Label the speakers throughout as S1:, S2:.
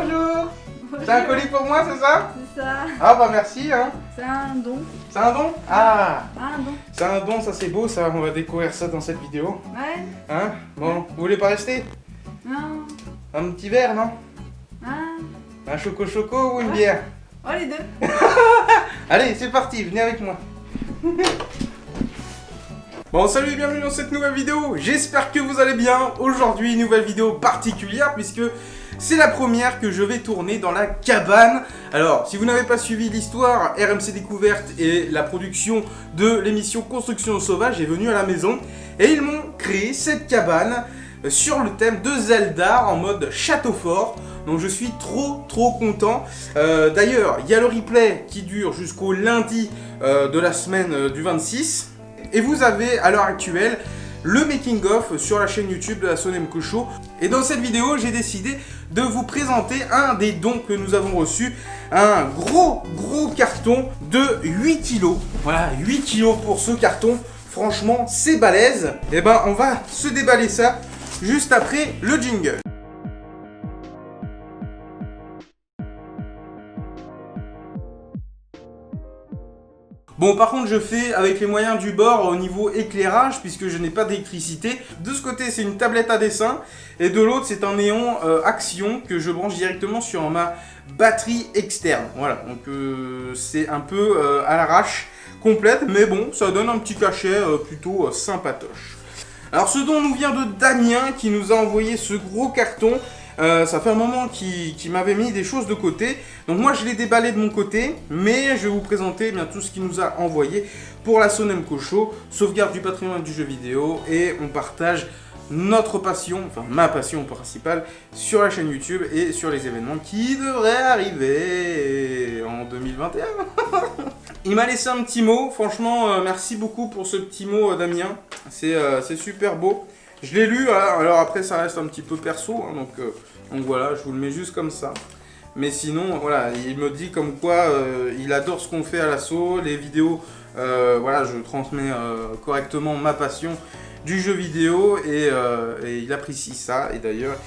S1: Bonjour. C'est un colis pour moi, c'est ça?
S2: C'est ça.
S1: Ah bah merci hein.
S2: C'est un don.
S1: C'est un don? Ah,
S2: Ah, un don.
S1: c'est un don, ça c'est beau ça, on va découvrir ça dans cette vidéo.
S2: Ouais.
S1: Hein? Bon, vous voulez pas rester?
S2: Non.
S1: Un petit verre, non?
S2: Ah.
S1: Un choco-choco ou une
S2: Ouais.
S1: bière?
S2: Oh, les deux.
S1: Allez, c'est parti, venez avec moi. Bon, salut et bienvenue dans cette nouvelle vidéo. J'espère que vous allez bien. Aujourd'hui, nouvelle vidéo particulière puisque c'est la première que je vais tourner dans la cabane. Alors, si vous n'avez pas suivi l'histoire, RMC Découverte et la production de l'émission Construction Sauvage est venue à la maison et ils m'ont créé cette cabane sur le thème de Zelda en mode château fort. Donc je suis trop content. D'ailleurs, il y a le replay qui dure jusqu'au lundi de la semaine du 26. Et vous avez à l'heure actuelle le making of sur la chaîne YouTube de la Sonemco Show. Et dans cette vidéo, j'ai décidé de vous présenter un des dons que nous avons reçus. Un gros carton de 8 kilos. Voilà, 8 kilos pour ce carton. Franchement, c'est balèze. Et ben, on va se déballer ça juste après le jingle. Bon, par contre, je fais avec les moyens du bord au niveau éclairage puisque je n'ai pas d'électricité. De ce côté, c'est une tablette à dessin et de l'autre, c'est un néon Action que je branche directement sur ma batterie externe. Voilà, donc c'est un peu à l'arrache complète, mais bon, ça donne un petit cachet plutôt sympatoche. Alors, ce dont nous vient de Damien qui nous a envoyé ce gros carton. Ça fait un moment qu'il m'avait mis des choses de côté. Donc moi je l'ai déballé de mon côté. Mais je vais vous présenter eh bien, tout ce qu'il nous a envoyé pour la Sonemco Show. Sauvegarde du patrimoine du jeu vidéo. Et on partage notre passion, enfin ma passion principale, sur la chaîne YouTube et sur les événements qui devraient arriver en 2021. Il m'a laissé un petit mot. Franchement merci beaucoup pour ce petit mot Damien. C'est super beau. Je l'ai lu, alors après ça reste un petit peu perso, hein, donc voilà, je vous le mets juste comme ça. Mais sinon, voilà, il me dit comme quoi il adore ce qu'on fait à l'assaut, les vidéos, voilà, je transmets correctement ma passion du jeu vidéo et il apprécie ça. Et d'ailleurs,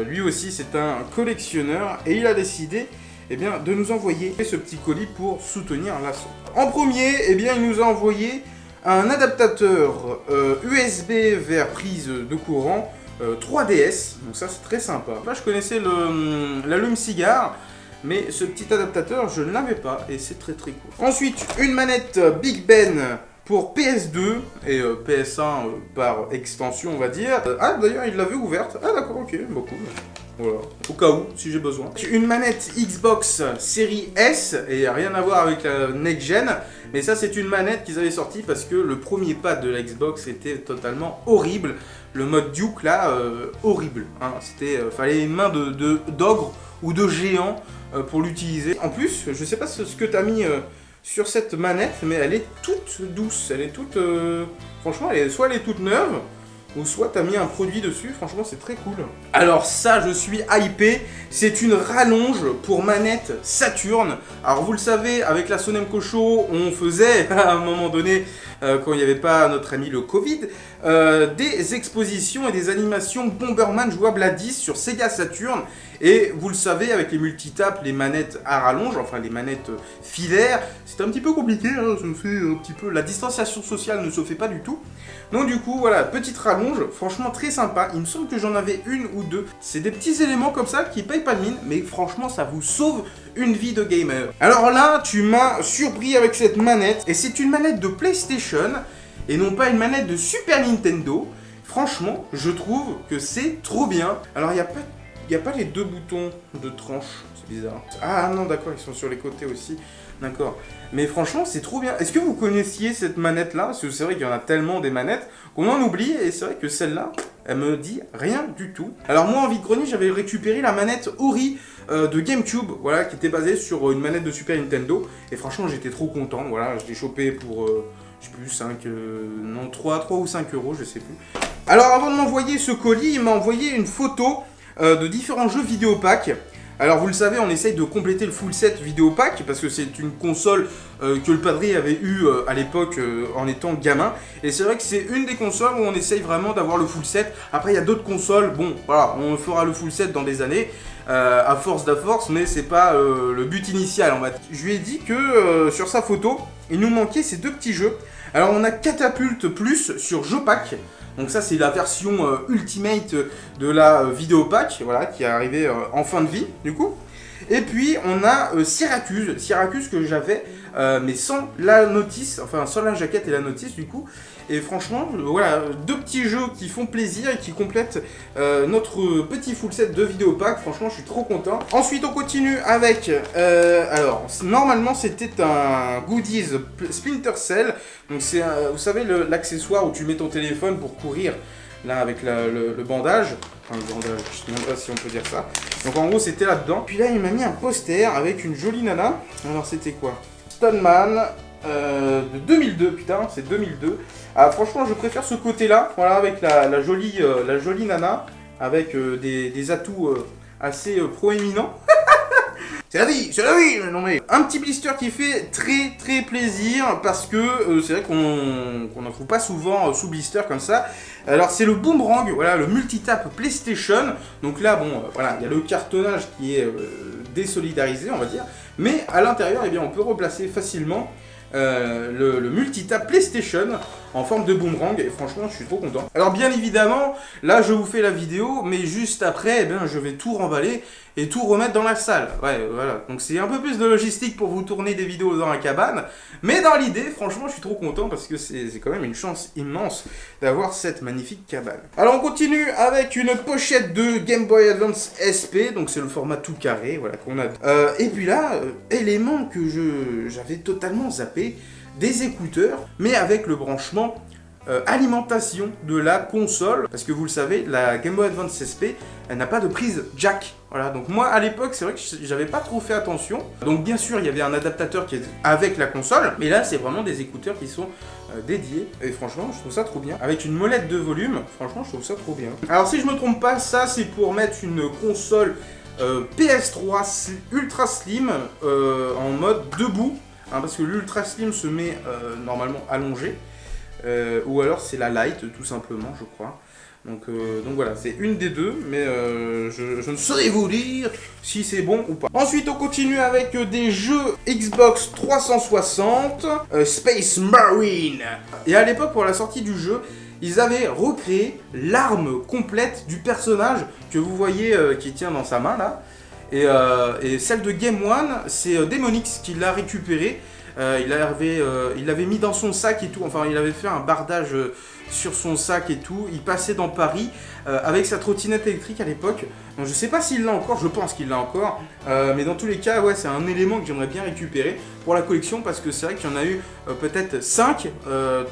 S1: lui aussi c'est un collectionneur et il a décidé eh bien, de nous envoyer ce petit colis pour soutenir l'assaut. En premier, eh bien, il nous a envoyé un adaptateur USB vers prise de courant 3DS, donc ça c'est très sympa. Là je connaissais l'allume-cigare, mais ce petit adaptateur je ne l'avais pas et c'est très cool. Ensuite une manette Big Ben pour PS2 et PS1 par extension on va dire. Ah d'ailleurs il l'avait ouverte, ah d'accord ok, bon cool. Voilà, au cas où, si j'ai besoin. Une manette Xbox série S, et rien à voir avec la Next Gen, mais ça c'est une manette qu'ils avaient sortie parce que le premier pad de la Xbox était totalement horrible. Le mode Duke là, horrible. Hein. Fallait une main d'ogre ou de géant pour l'utiliser. En plus, je sais pas ce que tu as mis sur cette manette, mais elle est toute douce. Elle est toute... franchement, soit elle est toute neuve, ou soit t'as mis un produit dessus, franchement c'est très cool. Alors ça je suis hypé, c'est une rallonge pour manette Saturn. Alors vous le savez, avec la Sonemco Show, on faisait à un moment donné, quand il n'y avait pas notre ami le Covid, des expositions et des animations Bomberman jouables à 10 sur Sega Saturn. Et vous le savez, avec les multitapes, les manettes à rallonge, enfin les manettes filaires, c'est un petit peu compliqué, hein, ça me fait un petit peu... La distanciation sociale ne se fait pas du tout. Donc du coup, voilà, petite rallonge, franchement très sympa. Il me semble que j'en avais une ou deux. C'est des petits éléments comme ça qui payent pas de mine, mais franchement, ça vous sauve une vie de gamer. Alors là, tu m'as surpris avec cette manette, et c'est une manette de PlayStation, et non pas une manette de Super Nintendo. Franchement, je trouve que c'est trop bien. Alors, il n'y a pas les deux boutons de tranche, c'est bizarre. Ah non, d'accord, ils sont sur les côtés aussi. D'accord. Mais franchement, c'est trop bien. Est-ce que vous connaissiez cette manette-là? Parce que c'est vrai qu'il y en a tellement des manettes qu'on en oublie. Et c'est vrai que celle-là, elle me dit rien du tout. Alors moi, en vide-grenier, j'avais récupéré la manette Ori de GameCube. Voilà, qui était basée sur une manette de Super Nintendo. Et franchement, j'étais trop content. Voilà, je l'ai chopé pour... je sais plus, 3 ou 5 euros, je sais plus. Alors avant de m'envoyer ce colis, il m'a envoyé une photo de différents jeux vidéo pack. Alors vous le savez, on essaye de compléter le full set vidéo pack parce que c'est une console que le padré avait eu à l'époque en étant gamin. Et c'est vrai que c'est une des consoles où on essaye vraiment d'avoir le full set. Après il y a d'autres consoles, bon voilà, on fera le full set dans des années. À force, mais c'est pas le but initial, on va dire. Je lui ai dit que sur sa photo, il nous manquait ces deux petits jeux. Alors on a Catapult Plus sur Jopack. Donc ça c'est la version Ultimate de la Vidéopack, voilà, qui est arrivée en fin de vie du coup. Et puis on a Syracuse que j'avais, mais sans la notice, enfin sans la jaquette et la notice du coup. Et franchement, voilà, deux petits jeux qui font plaisir et qui complètent notre petit full set de Vidéopack. Franchement, je suis trop content. Ensuite, on continue avec... alors, normalement, c'était un Goodies Splinter Cell. Donc, c'est, vous savez, l'accessoire où tu mets ton téléphone pour courir, là, avec le bandage. Enfin, le bandage, je ne sais même pas si on peut dire ça. Donc, en gros, c'était là-dedans. Puis là, il m'a mis un poster avec une jolie nana. Alors, c'était quoi? Stoneman de 2002, putain, c'est 2002. Ah, franchement, je préfère ce côté-là, voilà, avec la jolie nana, avec des atouts assez proéminents. C'est la vie, non mais... Un petit blister qui fait très plaisir, parce que c'est vrai qu'on n'en trouve pas souvent sous blister comme ça. Alors c'est le Boomerang, voilà, le multitap PlayStation. Donc là, bon, voilà, il y a le cartonnage qui est désolidarisé, on va dire. Mais à l'intérieur, eh bien, on peut replacer facilement le multitap PlayStation en forme de boomerang, et franchement je suis trop content. Alors bien évidemment, là je vous fais la vidéo, mais juste après, eh bien, je vais tout remballer et tout remettre dans la salle. Ouais, voilà, donc c'est un peu plus de logistique pour vous tourner des vidéos dans la cabane, mais dans l'idée, franchement je suis trop content parce que c'est quand même une chance immense d'avoir cette magnifique cabane. Alors on continue avec une pochette de Game Boy Advance SP, donc c'est le format tout carré, voilà, qu'on a. Et puis là, élément que j'avais totalement zappé, des écouteurs, mais avec le branchement alimentation de la console, parce que vous le savez, la Game Boy Advance SP, elle n'a pas de prise jack. Voilà, donc moi à l'époque, c'est vrai que j'avais pas trop fait attention. Donc bien sûr, il y avait un adaptateur qui est avec la console, mais là c'est vraiment des écouteurs qui sont dédiés. Et franchement, je trouve ça trop bien. Avec une molette de volume, franchement, je trouve ça trop bien. Alors si je me trompe pas, ça c'est pour mettre une console PS3 Ultra Slim en mode debout. Hein, parce que l'Ultra Slim se met normalement allongé, ou alors c'est la Lite tout simplement, je crois. Donc voilà, c'est une des deux, mais je ne saurais vous dire si c'est bon ou pas. Ensuite, on continue avec des jeux Xbox 360, Space Marine. Et à l'époque, pour la sortie du jeu, ils avaient recréé l'arme complète du personnage que vous voyez qui tient dans sa main là. Et celle de Game One, c'est Demonix qui l'a récupérée. Il l'avait mis dans son sac et tout, enfin il avait fait un bardage sur son sac et tout. Il passait dans Paris avec sa trottinette électrique à l'époque. Donc je sais pas s'il l'a encore, je pense qu'il l'a encore. Mais dans tous les cas, ouais, c'est un élément que j'aimerais bien récupérer pour la collection, parce que c'est vrai qu'il y en a eu peut-être 5, il y a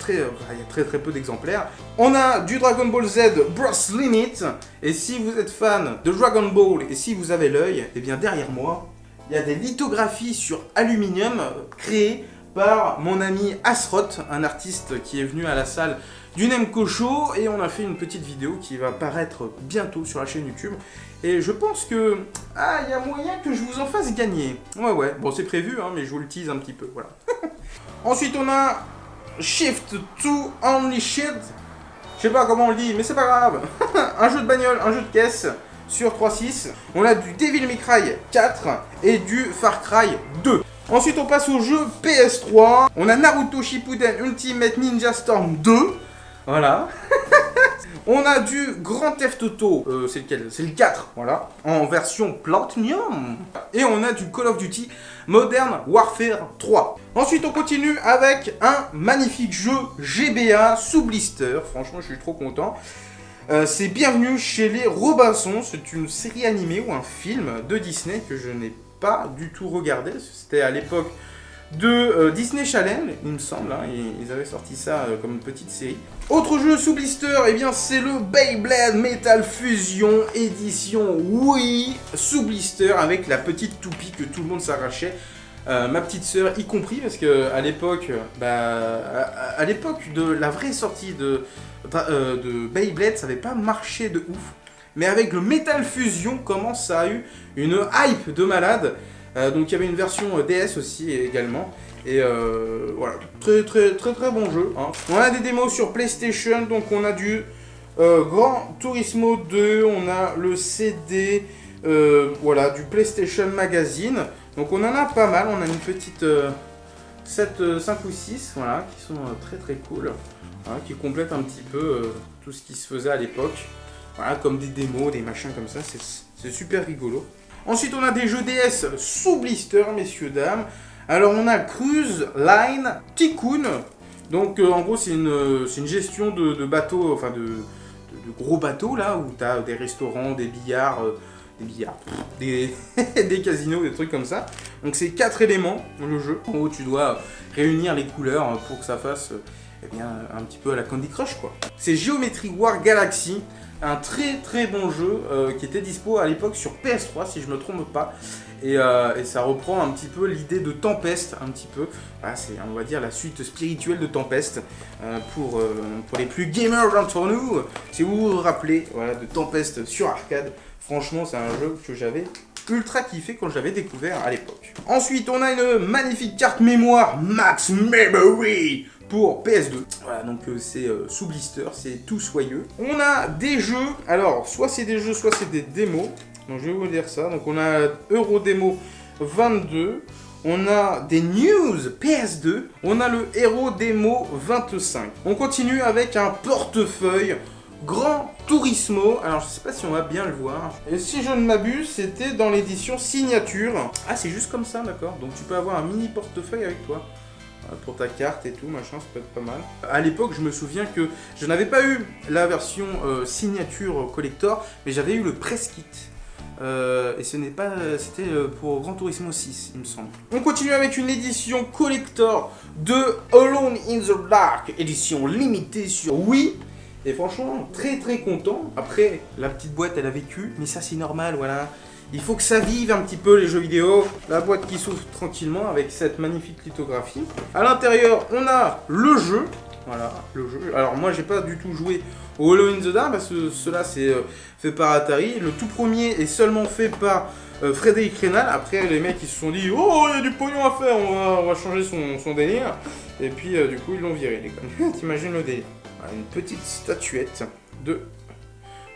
S1: très peu d'exemplaires. On a du Dragon Ball Z Bros Limit, et si vous êtes fan de Dragon Ball et si vous avez l'œil, et bien derrière moi, il y a des lithographies sur aluminium créées par mon ami Asroth, un artiste qui est venu à la salle du Nemco Show, et on a fait une petite vidéo qui va paraître bientôt sur la chaîne YouTube. Et je pense que il y a moyen que je vous en fasse gagner. Ouais, bon c'est prévu, hein, mais je vous le tease un petit peu, voilà. Ensuite on a Shift to Unleashed. Je sais pas comment on le dit, mais c'est pas grave. Un jeu de bagnole, un jeu de caisse sur 3.6. On a du Devil May Cry 4 et du Far Cry 2. Ensuite on passe au jeu PS3. On a Naruto Shippuden Ultimate Ninja Storm 2. Voilà. On a du Grand Theft Auto, c'est lequel? C'est le 4, voilà, en version Platinum. Et on a du Call of Duty Modern Warfare 3. Ensuite, on continue avec un magnifique jeu GBA sous blister. Franchement, je suis trop content. C'est Bienvenue chez les Robinson. C'est une série animée ou un film de Disney que je n'ai pas du tout regardé. C'était à l'époque de Disney Channel, il me semble, hein, ils avaient sorti ça comme une petite série. Autre jeu sous blister, eh bien c'est le Beyblade Metal Fusion édition Wii sous blister avec la petite toupie que tout le monde s'arrachait. Ma petite sœur y compris, parce que à l'époque de la vraie sortie de Beyblade, ça n'avait pas marché de ouf. Mais avec le Metal Fusion, comment ça a eu une hype de malade. Donc il y avait une version DS aussi également. Et voilà, très bon jeu. Hein. On a des démos sur PlayStation, donc on a du Gran Turismo 2, on a le CD, voilà, du PlayStation Magazine. Donc on en a pas mal, on a une petite 5 ou 6, voilà, qui sont très cool, voilà, qui complètent un petit peu tout ce qui se faisait à l'époque. Voilà, comme des démos, des machins comme ça, c'est super rigolo. Ensuite on a des jeux DS sous blister, messieurs, dames. Alors on a Cruise Line Tycoon, donc en gros c'est une gestion de bateaux, enfin de gros bateaux là, où tu as des restaurants, des billards, des casinos, des trucs comme ça. Donc c'est 4 éléments le jeu, en gros tu dois réunir les couleurs pour que ça fasse eh bien, un petit peu à la Candy Crush quoi. C'est Geometry War Galaxy, un très bon jeu qui était dispo à l'époque sur PS3 si je ne me trompe pas. Et ça reprend un petit peu l'idée de Tempest, un petit peu. Voilà, c'est, on va dire, la suite spirituelle de Tempest. Pour les plus gamers d'entre nous, si vous vous rappelez voilà, de Tempest sur arcade, franchement, c'est un jeu que j'avais ultra kiffé quand je l'avais découvert à l'époque. Ensuite, on a une magnifique carte mémoire Max Memory pour PS2. Voilà, donc c'est sous blister, c'est tout soyeux. On a des jeux, alors, soit c'est des jeux, soit c'est des démos. Donc je vais vous dire ça. Donc on a Eurodemo 22, on a des news PS2, on a le Eurodemo 25. On continue avec un portefeuille Gran Turismo. Alors je sais pas si on va bien le voir. Et si je ne m'abuse, c'était dans l'édition signature. Ah c'est juste comme ça, d'accord. Donc tu peux avoir un mini portefeuille avec toi. Pour ta carte et tout, machin, ça peut être pas mal. À l'époque, je me souviens que je n'avais pas eu la version signature collector, mais j'avais eu le press kit. Et ce n'est pas, c'était pour Gran Turismo 6, il me semble. On continue avec une édition collector de Alone in the Dark, édition limitée sur Wii. Et franchement, très content. Après, la petite boîte, elle a vécu, mais ça c'est normal, voilà. Il faut que ça vive un petit peu les jeux vidéo. La boîte qui s'ouvre tranquillement avec cette magnifique lithographie. À l'intérieur, on a le jeu. Voilà, le jeu. Alors moi, j'ai pas du tout joué au Alone in the Dark parce que cela c'est fait par Atari. Le tout premier est seulement fait par Frédéric Reynal. Après, les mecs ils se sont dit oh, il y a du pognon à faire, on va changer son délire. Et puis du coup, ils l'ont viré, les gars. T'imagines le délire. Voilà, une petite statuette de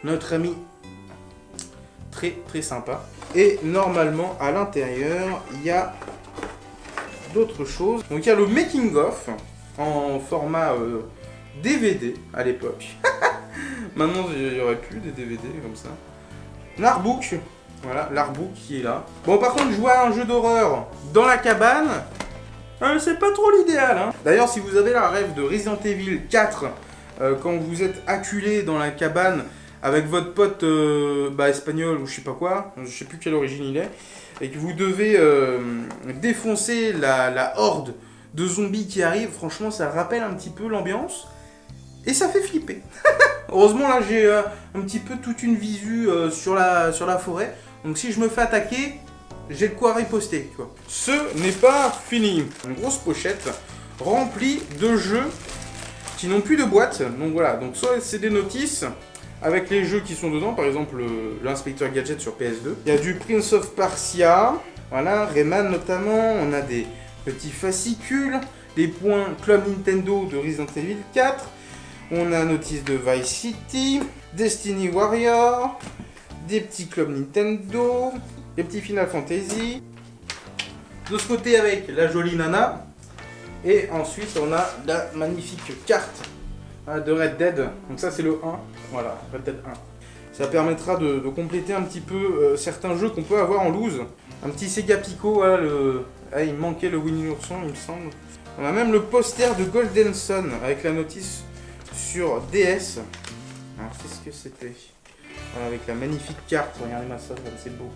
S1: notre ami. Très sympa. Et normalement, à l'intérieur, il y a d'autres choses. Donc il y a le making of en format DVD à l'époque. Maintenant, il n'y aurait plus des DVD comme ça. L'artbook, voilà, l'artbook qui est là. Bon, par contre, jouer à un jeu d'horreur dans la cabane, c'est pas trop l'idéal. Hein. D'ailleurs, si vous avez la rêve de Resident Evil 4, quand vous êtes acculé dans la cabane avec votre pote espagnol ou je sais pas quoi, je sais plus quelle origine il est, et que vous devez défoncer la horde de zombies qui arrivent, franchement ça rappelle un petit peu l'ambiance et ça fait flipper. Heureusement là j'ai un petit peu toute une visu sur la forêt, donc si je me fais attaquer, j'ai de quoi riposter, tu vois. Ce n'est pas fini. Une grosse pochette remplie de jeux qui n'ont plus de boîte, donc voilà, donc soit c'est des notices avec les jeux qui sont dedans, par exemple l'inspecteur Gadget sur PS2. Il y a du Prince of Persia, voilà, Rayman notamment, on a des petits fascicules, des points Club Nintendo de Resident Evil 4, on a notice de Vice City, Destiny Warrior, des petits Club Nintendo, des petits Final Fantasy. De ce côté avec la jolie nana, et ensuite on a la magnifique carte de Red Dead, donc ça c'est le 1, voilà, Red Dead 1. Ça permettra de compléter un petit peu certains jeux qu'on peut avoir en loose. Un petit Sega Pico, voilà, il me manquait le Winnie l'ourson il me semble. On a même le poster de Golden Sun avec la notice sur DS. Alors qu'est-ce que c'était? Voilà, avec la magnifique carte, regardez-moi ça, c'est beau.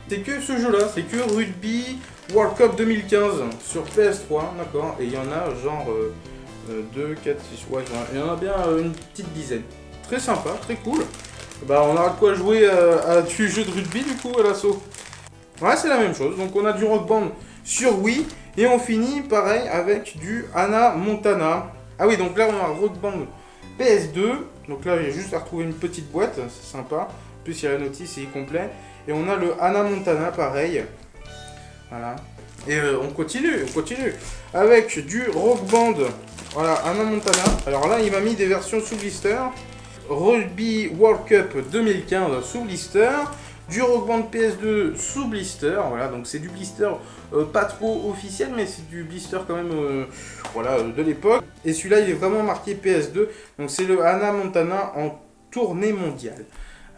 S1: C'est que ce jeu-là, c'est que Rugby World Cup 2015 sur PS3, d'accord, et il y en a genre 2, 4, 6, ouais, il y en a bien une petite dizaine. Très sympa, très cool. Bah on aura de quoi jouer à du jeu de rugby du coup à l'assaut. Ouais, c'est la même chose, donc on a du Rock Band sur Wii, et on finit pareil avec du Hannah Montana. Ah oui, donc là on a Rock Band PS2, donc là j'ai juste à retrouver une petite boîte, c'est sympa. En plus il y a la notice, c'est complet. Et on a le Hannah Montana pareil. Voilà. Et on continue avec du Rock Band. Voilà, Hannah Montana. Alors là, il m'a mis des versions sous blister. Rugby World Cup 2015 sous blister. Du Rock Band PS2 sous blister. Voilà, donc c'est du blister pas trop officiel, mais c'est du blister quand même voilà, de l'époque. Et celui-là, il est vraiment marqué PS2. Donc c'est le Hannah Montana en tournée mondiale.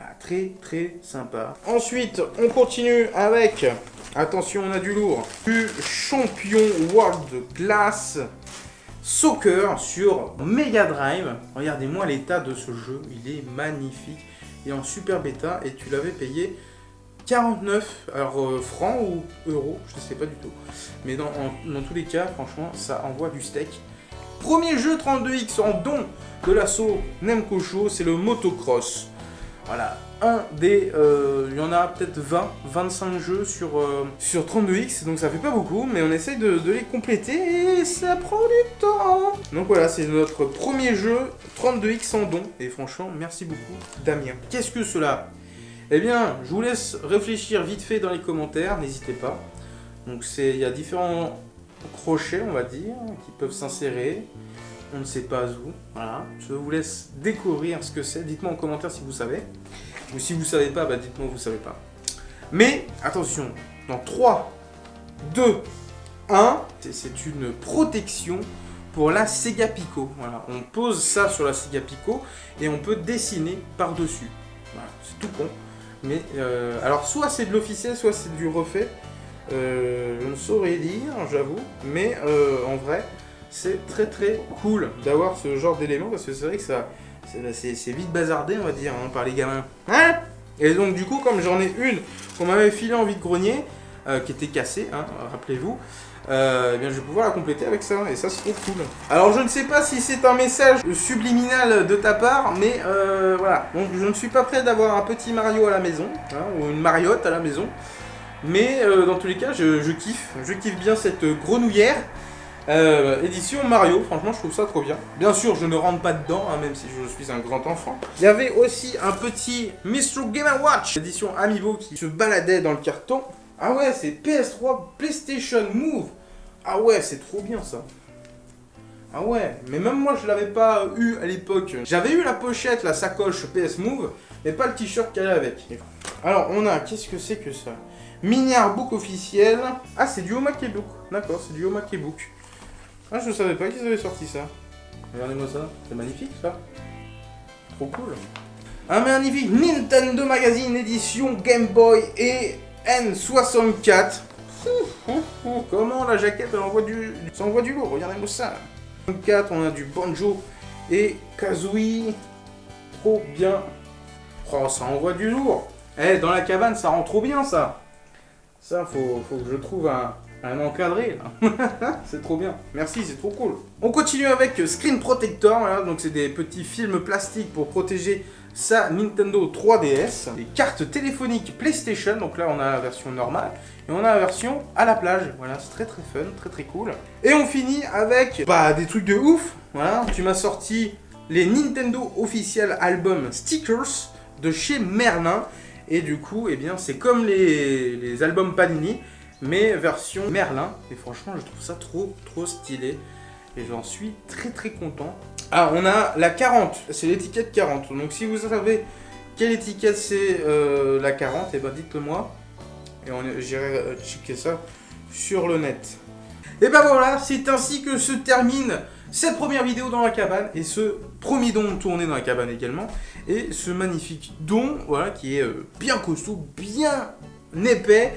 S1: Ah, très très sympa. Ensuite, on continue avec, attention, on a du lourd, du champion World Class Soccer sur Mega Drive. Regardez-moi l'état de ce jeu, il est magnifique. Il est en super bêta et tu l'avais payé 49 francs ou euros, je ne sais pas du tout. Mais dans tous les cas, franchement, ça envoie du steak. Premier jeu 32X en don de l'assaut Namco Show, c'est le motocross. Voilà, il y en a peut-être 25 jeux sur 32X, donc ça fait pas beaucoup, mais on essaye de les compléter et ça prend du temps. Donc voilà, c'est notre premier jeu 32X en don, et franchement, merci beaucoup Damien. Qu'est-ce que cela? Eh bien, je vous laisse réfléchir vite fait dans les commentaires, n'hésitez pas. Donc il y a différents crochets, on va dire, qui peuvent s'insérer. On ne sait pas où. Voilà. Je vous laisse découvrir ce que c'est. Dites-moi en commentaire si vous savez. Ou si vous ne savez pas, bah dites-moi vous ne savez pas. Mais attention, dans 3, 2, 1, c'est une protection pour la Sega Pico. Voilà. On pose ça sur la Sega Pico et on peut dessiner par-dessus. Voilà. C'est tout con. Mais alors soit c'est de l'officiel, soit c'est du refait. Je ne saurais dire, j'avoue. Mais en vrai... c'est très très cool d'avoir ce genre d'éléments parce que c'est vrai que c'est vite bazardé, on va dire, hein, par les gamins. Hein? Et donc du coup, comme j'en ai une qu'on m'avait filée en vide-grenier, qui était cassée, hein, rappelez-vous, eh bien, je vais pouvoir la compléter avec ça, et ça c'est trop cool. Alors je ne sais pas si c'est un message subliminal de ta part, mais voilà, donc je ne suis pas prêt d'avoir un petit Mario à la maison, hein, ou une Mariotte à la maison, mais dans tous les cas, je kiffe bien cette grenouillère. Édition Mario, franchement je trouve ça trop bien. Bien sûr je ne rentre pas dedans, hein, même si je suis un grand enfant. Il y avait aussi un petit Mr. Game & Watch, édition Amiibo, qui se baladait dans le carton. Ah ouais, c'est PS3 PlayStation Move. Ah ouais, c'est trop bien ça. Ah ouais, mais même moi je l'avais pas eu à l'époque. J'avais eu la pochette, la sacoche PS Move, mais pas le t-shirt qu'elle avait avec. Alors on a, qu'est-ce que c'est que ça? Mini Artbook officiel. Ah, c'est du Omake Book. D'accord, c'est du Omake Book. Ah, je ne savais pas qu'ils avaient sorti ça. Regardez-moi ça, c'est magnifique ça. Trop cool. Un magnifique Nintendo Magazine édition Game Boy et N64. Comment la jaquette elle envoie ça envoie du lourd, regardez-moi ça. 4, on a du Banjo et Kazooie. Trop bien. Oh, ça envoie du lourd. Eh, dans la cabane, ça rend trop bien ça. Ça, faut que je trouve un encadré là. C'est trop bien. Merci, c'est trop cool. On continue avec Screen Protector. Voilà, donc c'est des petits films plastiques pour protéger sa Nintendo 3DS. Des cartes téléphoniques PlayStation. Donc là, on a la version normale. Et on a la version à la plage. Voilà, c'est très très fun, très très cool. Et on finit avec des trucs de ouf. Voilà, tu m'as sorti les Nintendo Official Album Stickers de chez Merlin. Et du coup, eh bien, c'est comme les albums Panini, mais version Merlin. Et franchement, je trouve ça trop trop stylé. Et j'en suis très très content. Ah, on a la 40. C'est l'étiquette 40. Donc si vous savez quelle étiquette c'est la 40, eh ben dites-le moi. Et j'irai checker ça sur le net. Et ben voilà, c'est ainsi que se termine cette première vidéo dans la cabane et ce premier don tourné dans la cabane également. Et ce magnifique don, voilà, qui est bien costaud, bien épais.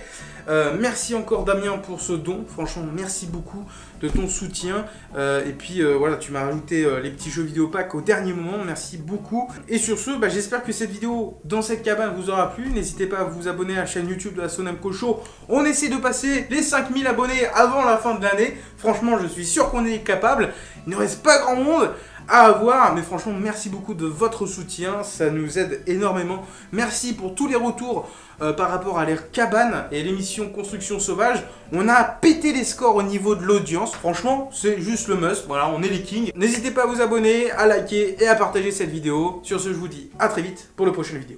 S1: Merci encore Damien pour ce don, franchement merci beaucoup de ton soutien et puis voilà, tu m'as rajouté les petits jeux vidéo pack au dernier moment, merci beaucoup. Et sur ce, j'espère que cette vidéo dans cette cabane vous aura plu. N'hésitez pas à vous abonner à la chaîne YouTube de l'assaut Namco Show. On essaie de passer les 5000 abonnés avant la fin de l'année. Franchement je suis sûr qu'on est capable. Il ne reste pas grand monde à avoir, mais franchement merci beaucoup de votre soutien, ça nous aide énormément. Merci pour tous les retours par rapport à l'air cabane et l'émission Construction Sauvage. On a pété les scores au niveau de l'audience, franchement c'est juste le must, voilà, on est les kings. N'hésitez pas à vous abonner, à liker et à partager cette vidéo. Sur ce, je vous dis à très vite pour la prochaine vidéo.